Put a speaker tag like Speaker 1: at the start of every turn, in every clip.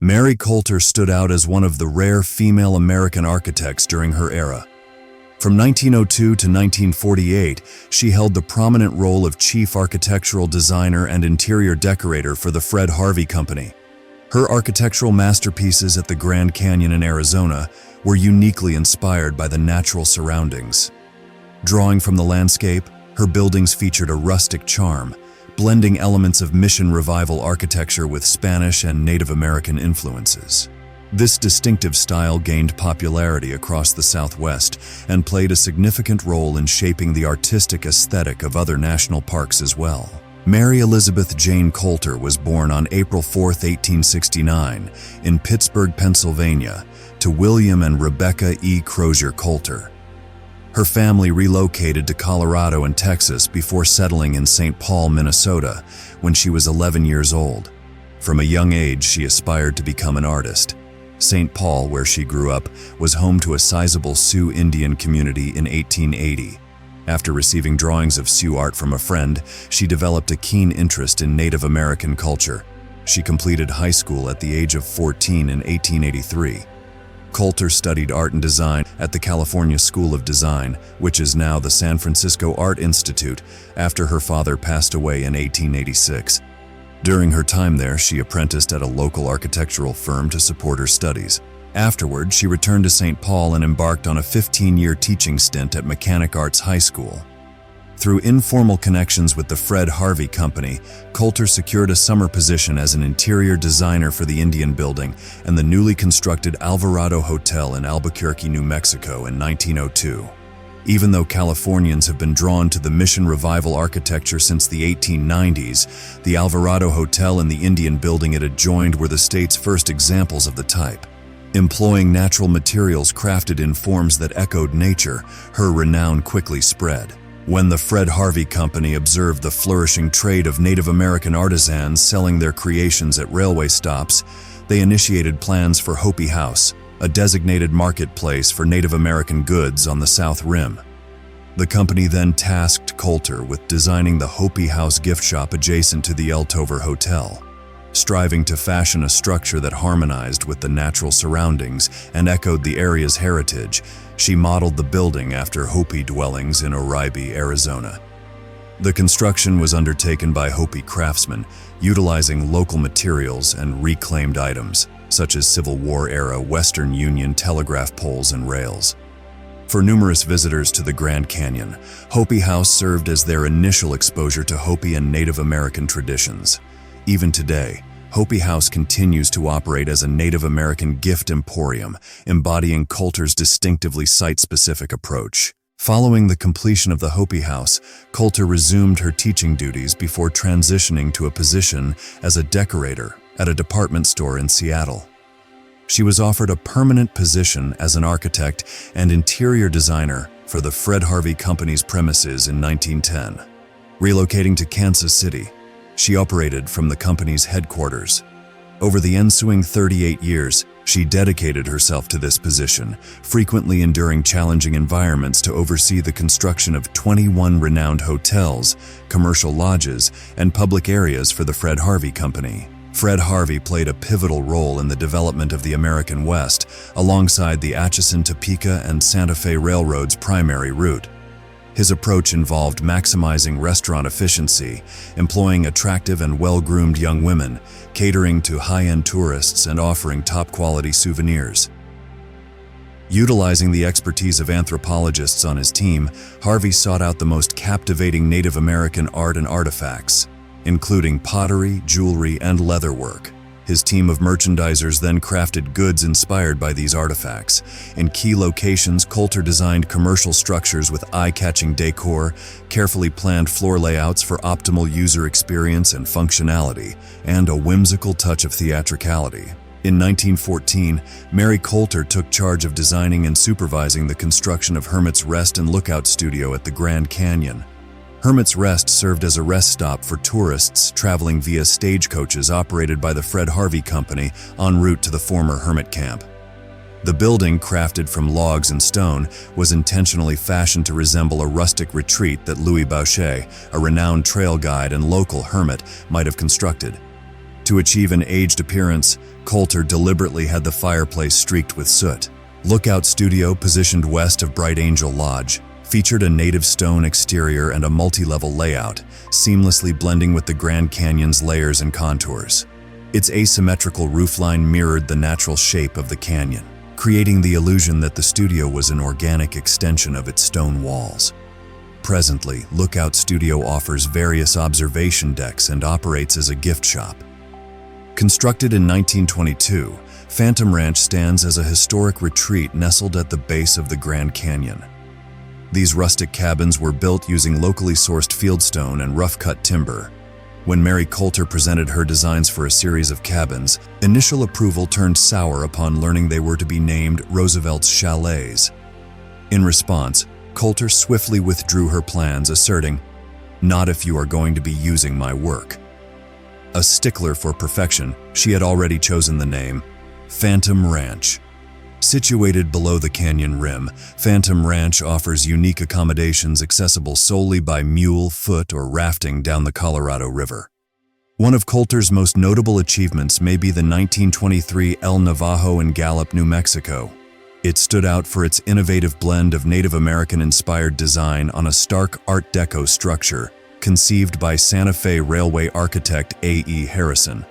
Speaker 1: Mary Colter stood out as one of the rare female American architects during her era. From 1902 to 1948, she held the prominent role of chief architectural designer and interior decorator for the Fred Harvey Company. Her architectural masterpieces at the Grand Canyon in Arizona were uniquely inspired by the natural surroundings. Drawing from the landscape, her buildings featured a rustic charm, blending elements of Mission Revival architecture with Spanish and Native American influences. This distinctive style gained popularity across the Southwest and played a significant role in shaping the artistic aesthetic of other national parks as well. Mary Elizabeth Jane Colter was born on April 4, 1869, in Pittsburgh, Pennsylvania, to William and Rebecca E. Crozier Colter. Her family relocated to Colorado and Texas before settling in St. Paul, Minnesota, when she was 11 years old. From a young age, she aspired to become an artist. St. Paul, where she grew up, was home to a sizable Sioux Indian community in 1880. After receiving drawings of Sioux art from a friend, she developed a keen interest in Native American culture. She completed high school at the age of 14 in 1883. Colter studied art and design at the California School of Design, which is now the San Francisco Art Institute, after her father passed away in 1886. During her time there, she apprenticed at a local architectural firm to support her studies. Afterward, she returned to St. Paul and embarked on a 15-year teaching stint at Mechanic Arts High School. Through informal connections with the Fred Harvey Company, Colter secured a summer position as an interior designer for the Indian Building and the newly constructed Alvarado Hotel in Albuquerque, New Mexico in 1902. Even though Californians have been drawn to the Mission Revival architecture since the 1890s, the Alvarado Hotel and the Indian Building it adjoined were the state's first examples of the type. Employing natural materials crafted in forms that echoed nature, her renown quickly spread. When the Fred Harvey Company observed the flourishing trade of Native American artisans selling their creations at railway stops, they initiated plans for Hopi House, a designated marketplace for Native American goods on the South Rim. The company then tasked Colter with designing the Hopi House gift shop adjacent to the El Tovar Hotel. Striving to fashion a structure that harmonized with the natural surroundings and echoed the area's heritage, she modeled the building after Hopi dwellings in Oribe, Arizona. The construction was undertaken by Hopi craftsmen, utilizing local materials and reclaimed items, such as Civil War-era Western Union telegraph poles and rails. For numerous visitors to the Grand Canyon, Hopi House served as their initial exposure to Hopi and Native American traditions. Even today, Hopi House continues to operate as a Native American gift emporium, embodying Colter's distinctively site-specific approach. Following the completion of the Hopi House, Colter resumed her teaching duties before transitioning to a position as a decorator at a department store in Seattle. She was offered a permanent position as an architect and interior designer for the Fred Harvey Company's premises in 1910. Relocating to Kansas City, she operated from the company's headquarters. Over the ensuing 38 years, she dedicated herself to this position, frequently enduring challenging environments to oversee the construction of 21 renowned hotels, commercial lodges, and public areas for the Fred Harvey Company. Fred Harvey played a pivotal role in the development of the American West, alongside the Atchison-Topeka and Santa Fe Railroad's primary route. His approach involved maximizing restaurant efficiency, employing attractive and well-groomed young women, catering to high-end tourists, and offering top-quality souvenirs. Utilizing the expertise of anthropologists on his team, Harvey sought out the most captivating Native American art and artifacts, including pottery, jewelry, and leatherwork. His team of merchandisers then crafted goods inspired by these artifacts. In key locations, Colter designed commercial structures with eye-catching decor, carefully planned floor layouts for optimal user experience and functionality, and a whimsical touch of theatricality. In 1914, Mary Colter took charge of designing and supervising the construction of Hermit's Rest and Lookout Studio at the Grand Canyon. Hermit's Rest served as a rest stop for tourists traveling via stagecoaches operated by the Fred Harvey Company en route to the former Hermit Camp. The building, crafted from logs and stone, was intentionally fashioned to resemble a rustic retreat that Louis Boucher, a renowned trail guide and local hermit, might have constructed. To achieve an aged appearance, Colter deliberately had the fireplace streaked with soot. Lookout Studio, positioned west of Bright Angel Lodge, featured a native stone exterior and a multi-level layout, seamlessly blending with the Grand Canyon's layers and contours. Its asymmetrical roofline mirrored the natural shape of the canyon, creating the illusion that the studio was an organic extension of its stone walls. Presently, Lookout Studio offers various observation decks and operates as a gift shop. Constructed in 1922, Phantom Ranch stands as a historic retreat nestled at the base of the Grand Canyon. These rustic cabins were built using locally sourced fieldstone and rough-cut timber. When Mary Colter presented her designs for a series of cabins, initial approval turned sour upon learning they were to be named Roosevelt's Chalets. In response, Colter swiftly withdrew her plans, asserting, "Not if you are going to be using my work." A stickler for perfection, she had already chosen the name Phantom Ranch. Situated below the canyon rim, Phantom Ranch offers unique accommodations accessible solely by mule, foot, or rafting down the Colorado River. One of Colter's most notable achievements may be the 1923 El Navajo in Gallup, New Mexico. It stood out for its innovative blend of Native American-inspired design on a stark Art Deco structure conceived by Santa Fe Railway architect A.E. Harrison.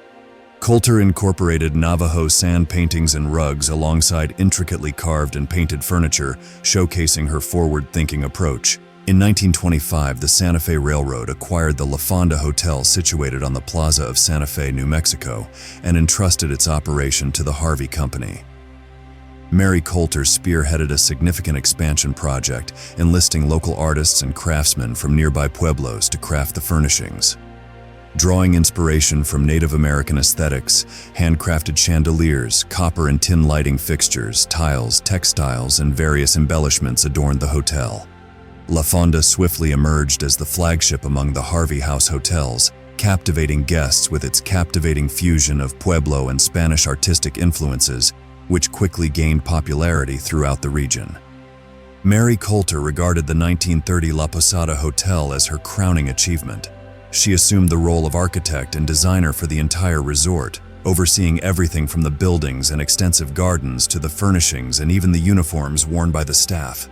Speaker 1: Colter incorporated Navajo sand paintings and rugs alongside intricately carved and painted furniture, showcasing her forward-thinking approach. In 1925, the Santa Fe Railroad acquired the La Fonda Hotel situated on the plaza of Santa Fe, New Mexico, and entrusted its operation to the Harvey Company. Mary Colter spearheaded a significant expansion project, enlisting local artists and craftsmen from nearby pueblos to craft the furnishings. Drawing inspiration from Native American aesthetics, handcrafted chandeliers, copper and tin lighting fixtures, tiles, textiles, and various embellishments adorned the hotel. La Fonda swiftly emerged as the flagship among the Harvey House hotels, captivating guests with its captivating fusion of Pueblo and Spanish artistic influences, which quickly gained popularity throughout the region. Mary Colter regarded the 1930 La Posada Hotel as her crowning achievement. She assumed the role of architect and designer for the entire resort, overseeing everything from the buildings and extensive gardens to the furnishings and even the uniforms worn by the staff.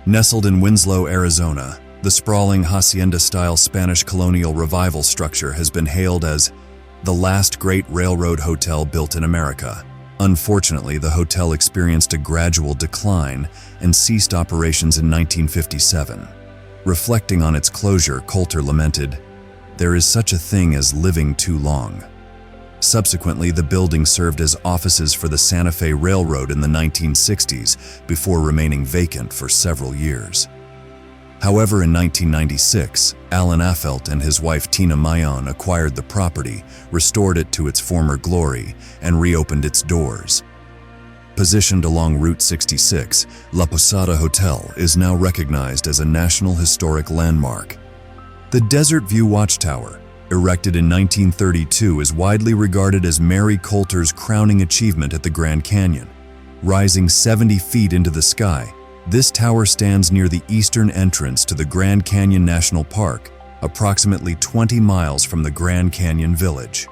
Speaker 1: Nestled in Winslow, Arizona, the sprawling hacienda-style Spanish colonial revival structure has been hailed as the last great railroad hotel built in America. Unfortunately, the hotel experienced a gradual decline and ceased operations in 1957. Reflecting on its closure, Colter lamented, "There is such a thing as living too long." Subsequently, the building served as offices for the Santa Fe Railroad in the 1960s before remaining vacant for several years. However, in 1996, Alan Affeldt and his wife Tina Mayon acquired the property, restored it to its former glory, and reopened its doors. Positioned along Route 66, La Posada Hotel is now recognized as a National Historic Landmark. The Desert View Watchtower, erected in 1932, is widely regarded as Mary Colter's crowning achievement at the Grand Canyon. Rising 70 feet into the sky, this tower stands near the eastern entrance to the Grand Canyon National Park, approximately 20 miles from the Grand Canyon Village.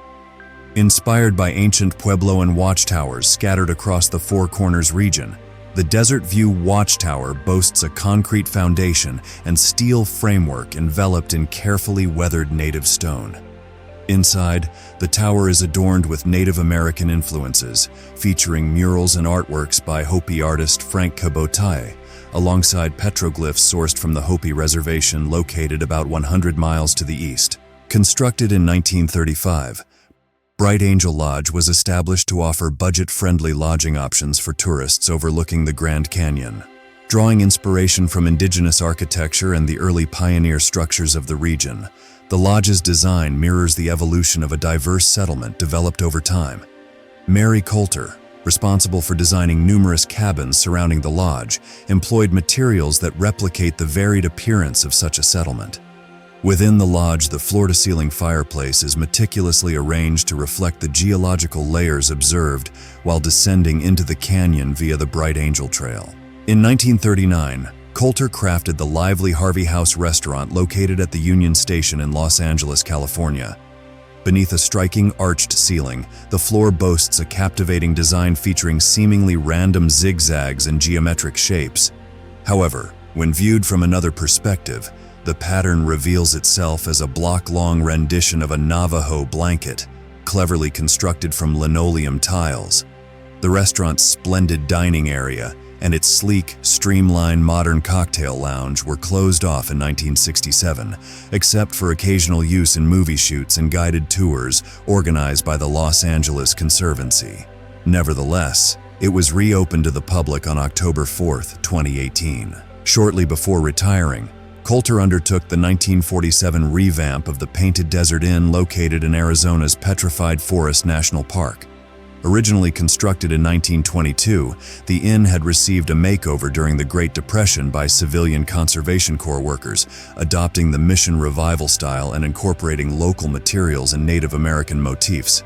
Speaker 1: Inspired by ancient Puebloan watchtowers scattered across the Four Corners region, the Desert View Watchtower boasts a concrete foundation and steel framework enveloped in carefully weathered native stone. Inside, the tower is adorned with Native American influences, featuring murals and artworks by Hopi artist Frank Cabotai, alongside petroglyphs sourced from the Hopi Reservation located about 100 miles to the east. Constructed in 1935, Bright Angel Lodge was established to offer budget-friendly lodging options for tourists overlooking the Grand Canyon. Drawing inspiration from indigenous architecture and the early pioneer structures of the region, the lodge's design mirrors the evolution of a diverse settlement developed over time. Mary Colter, responsible for designing numerous cabins surrounding the lodge, employed materials that replicate the varied appearance of such a settlement. Within the lodge, the floor-to-ceiling fireplace is meticulously arranged to reflect the geological layers observed while descending into the canyon via the Bright Angel Trail. In 1939, Colter crafted the lively Harvey House restaurant located at the Union Station in Los Angeles, California. Beneath a striking arched ceiling, the floor boasts a captivating design featuring seemingly random zigzags and geometric shapes. However, when viewed from another perspective, the pattern reveals itself as a block-long rendition of a Navajo blanket, cleverly constructed from linoleum tiles. The restaurant's splendid dining area and its sleek, streamlined modern cocktail lounge were closed off in 1967, except for occasional use in movie shoots and guided tours organized by the Los Angeles Conservancy. Nevertheless, it was reopened to the public on October 4, 2018. Shortly before retiring, Colter undertook the 1947 revamp of the Painted Desert Inn located in Arizona's Petrified Forest National Park. Originally constructed in 1922, the inn had received a makeover during the Great Depression by civilian Conservation Corps workers, adopting the Mission Revival style and incorporating local materials and Native American motifs.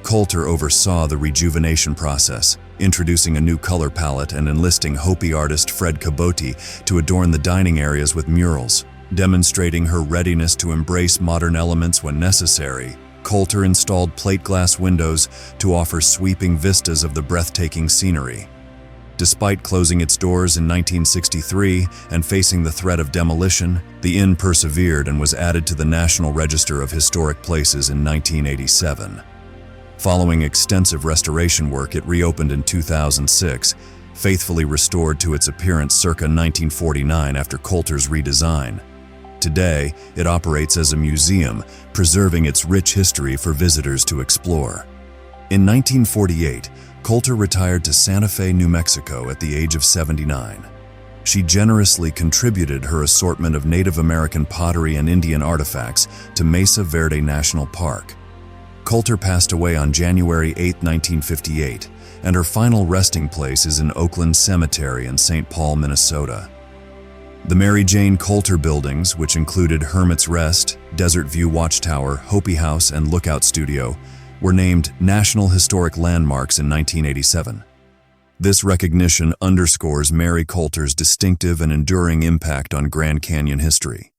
Speaker 1: Colter oversaw the rejuvenation process, introducing a new color palette and enlisting Hopi artist Fred Cabote to adorn the dining areas with murals. Demonstrating her readiness to embrace modern elements when necessary, Colter installed plate glass windows to offer sweeping vistas of the breathtaking scenery. Despite closing its doors in 1963 and facing the threat of demolition, the inn persevered and was added to the National Register of Historic Places in 1987. Following extensive restoration work, it reopened in 2006, faithfully restored to its appearance circa 1949 after Colter's redesign. Today, it operates as a museum, preserving its rich history for visitors to explore. In 1948, Colter retired to Santa Fe, New Mexico at the age of 79. She generously contributed her assortment of Native American pottery and Indian artifacts to Mesa Verde National Park. Colter passed away on January 8, 1958, and her final resting place is in Oakland Cemetery in St. Paul, Minnesota. The Mary Jane Colter buildings, which included Hermit's Rest, Desert View Watchtower, Hopi House, and Lookout Studio, were named National Historic Landmarks in 1987. This recognition underscores Mary Colter's distinctive and enduring impact on Grand Canyon history.